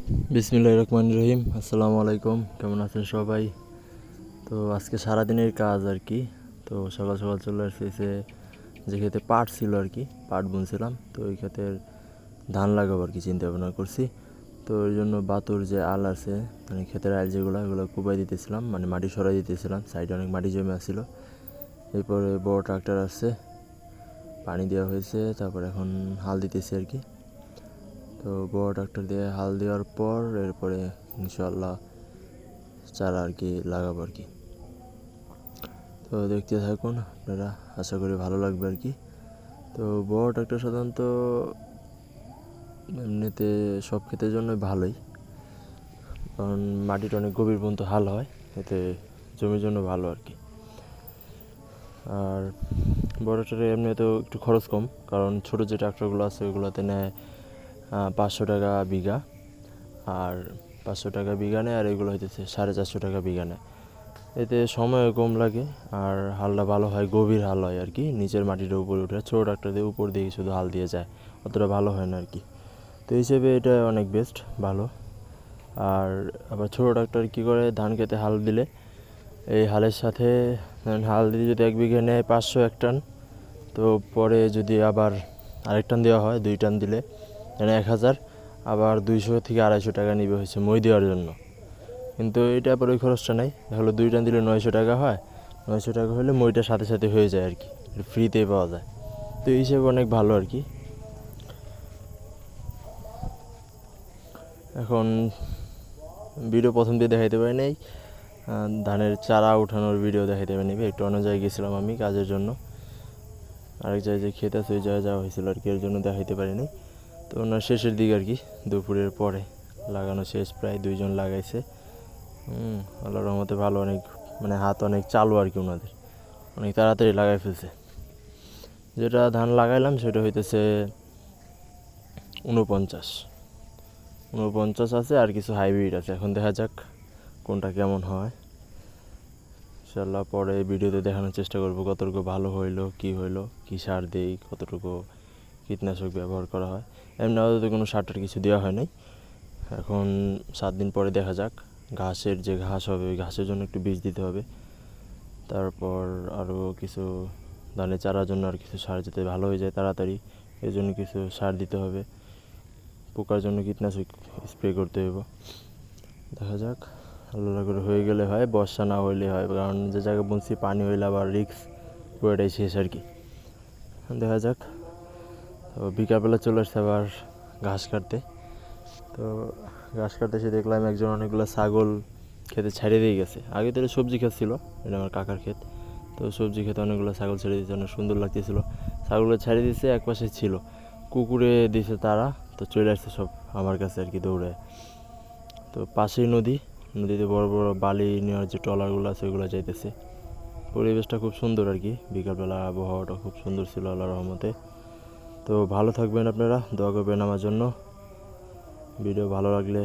বিসমিল্লাহির রহমানির রহিম। আসসালামু আলাইকুম, কেমন আছেন সবাই? তো আজকে সারাদিনের কাজ আর কি। তো সকাল সকাল চলে আসছে যে ক্ষেতে পাট ছিল আর কি, পাট বুনছিলাম। তো ওই ক্ষেতের ধান লাগাবো আর কি চিন্তা ভাবনা করছি। তো ওই জন্য বাতুর যে আল আছে, মানে ক্ষেতের আল যেগুলো, ওগুলো কুপাই দিতেছিলাম, মানে মাটি সরাই দিতেছিলাম। সাইডে অনেক মাটি জমে আসছিল। এরপরে বড় ট্রাক্টর আসছে, পানি দেওয়া হয়েছে, তারপর এখন হাল দিতেছি আর কি। তো বড় ট্রাক্টর দিয়ে হাল দেওয়ার পর এরপরে ইনশাল্লাহ চারা আর কি লাগাবো আর কি। তো দেখতে থাকুন আপনারা, আশা করি ভালো লাগবে আর কি। তো বড় ট্রাক্টর সাধারণত এমনিতে সব ক্ষেতের জন্য ভালোই, কারণ মাটিটা অনেক গভীর পর্যন্ত হাল হয়, এতে জমির জন্য ভালো আর কি। আর বড় ট্রাক্টরে এমনিতেও একটু খরচ কম, কারণ ছোটো যে ট্রাক্টরগুলো আছে ওইগুলোতে নেয় 500 টাকা বিঘা, আর 500 টাকা বিঘা নেয়, আর এগুলো হইতেছে 450 টাকা বিঘা নেয়। এতে সময়ও কম লাগে, আর হালটা ভালো হয়, গভীর হাল হয় আর কি। নিচের মাটিটা উপরে উঠে, ছোটো ট্রাক্টর দিয়ে উপর দিকে শুধু হাল দিয়ে যায়, অতটা ভালো হয় না আর কি। তো হিসেবে এটা অনেক বেস্ট, ভালো। আর আবার ছোটো ট্রাক্টর কী করে, ধান খেতে হাল দিলে এই হালের সাথে হাল দিয়ে যদি 1 বিঘা নেয় 501 টান, তো পরে যদি আবার আরেক টান দেওয়া হয়, 2 টান দিলে মানে 1000, আবার 200 থেকে 250 টাকা নিবে হচ্ছে মই দেওয়ার জন্য। কিন্তু এটা আবার ওই খরচটা নাই, হলো 2 টান দিলে 900 টাকা হয়। 900 টাকা হলে মইটা সাথে সাথে হয়ে যায় আর কি, ফ্রিতেই পাওয়া যায়। তো এই হিসেবে অনেক ভালো আর কি। এখন ভিডিও প্রথম দিয়ে দেখাইতে পারি নাই, ধানের চারা উঠানোর ভিডিও দেখাইতে পারি নাই, একটু অন্য জায়গায় গেছিলাম আমি কাজের জন্য, আরেক জায়গায় যে ক্ষেত আছে ওই জায়গায় যাওয়া হয়েছিল আর কি, এর জন্য দেখাইতে পারি নাই। তো ওনার শেষের দিকে আর কি, দুপুরের পরে লাগানো শেষ, প্রায় 2 জন লাগাইছে। আল্লাহর রহমতে ভালো, অনেক মানে হাত অনেক চালু আর কি, ওনাদের অনেক তাড়াতাড়ি লাগাই ফেলছে। যেটা ধান লাগাইলাম সেটা হইতেছে 49 আছে, আর কিছু হাইব্রিড আছে। এখন দেখা যাক কোনটা কেমন হয়। ইনশাল্লাহ পরে ভিডিওতে দেখানোর চেষ্টা করবো কতটুকু ভালো হইলো, কী সার দেই, কতটুকু কীটনাশক ব্যবহার করা হয়। এমনি আপাতত কোনো সারটার কিছু দেওয়া হয় নাই। এখন 7 দিন পরে দেখা যাক, ঘাসের যে ঘাস হবে ওই ঘাসের জন্য একটু বীজ দিতে হবে। তারপর আরও কিছু ধানের চারার জন্য আর কিছু সার যাতে ভালো হয়ে যায় তাড়াতাড়ি, এই জন্য কিছু সার দিতে হবে। পোকার জন্য কীটনাশক স্প্রে করতে হবে। দেখা যাক, আল্লাহ করে হয়ে গেলে হয়, বর্ষা না হইলে হয়, কারণ যে জায়গায় বুনছি পানি হইলে আবার রিক্স, পুরোটাই শেষ আর কি। দেখা যাক। তো বিকালবেলা চলে আসছে আবার ঘাস কাটতে। তো ঘাস কাটতে এসে দেখলাম একজন অনেকগুলো ছাগল খেতে ছেড়ে দিয়ে গেছে। আগে তো সবজি ক্ষেত ছিল, এটা আমার কাকার ক্ষেত। তো সবজি খেতে অনেকগুলো ছাগল ছেড়ে দিয়েছে, অনেক সুন্দর লাগতেছিল। ছাগলগুলো ছেড়ে দিয়েছে, এক পাশে ছিল কুকুরে দিয়েছে তারা, তো চলে আসছে সব আমার কাছে আর কি দৌড়ে। তো পাশেই নদীতে বড় বড় বালি নেওয়ার যে ট্রলারগুলো আছে ওইগুলো যাইতেছে। পরিবেশটা খুব সুন্দর আর কি, বিকালবেলা আবহাওয়াটা খুব সুন্দর ছিল আল্লাহর রহমতে। তো ভালো থাকবেন আপনারা, দোয়া করবেন আমার জন্য। ভিডিও ভালো লাগলে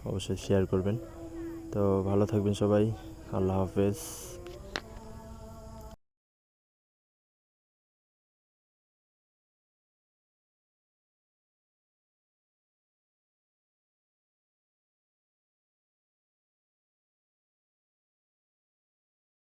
অবশ্যই শেয়ার করবেন। তো ভালো থাকবেন সবাই, আল্লাহ হাফেজ।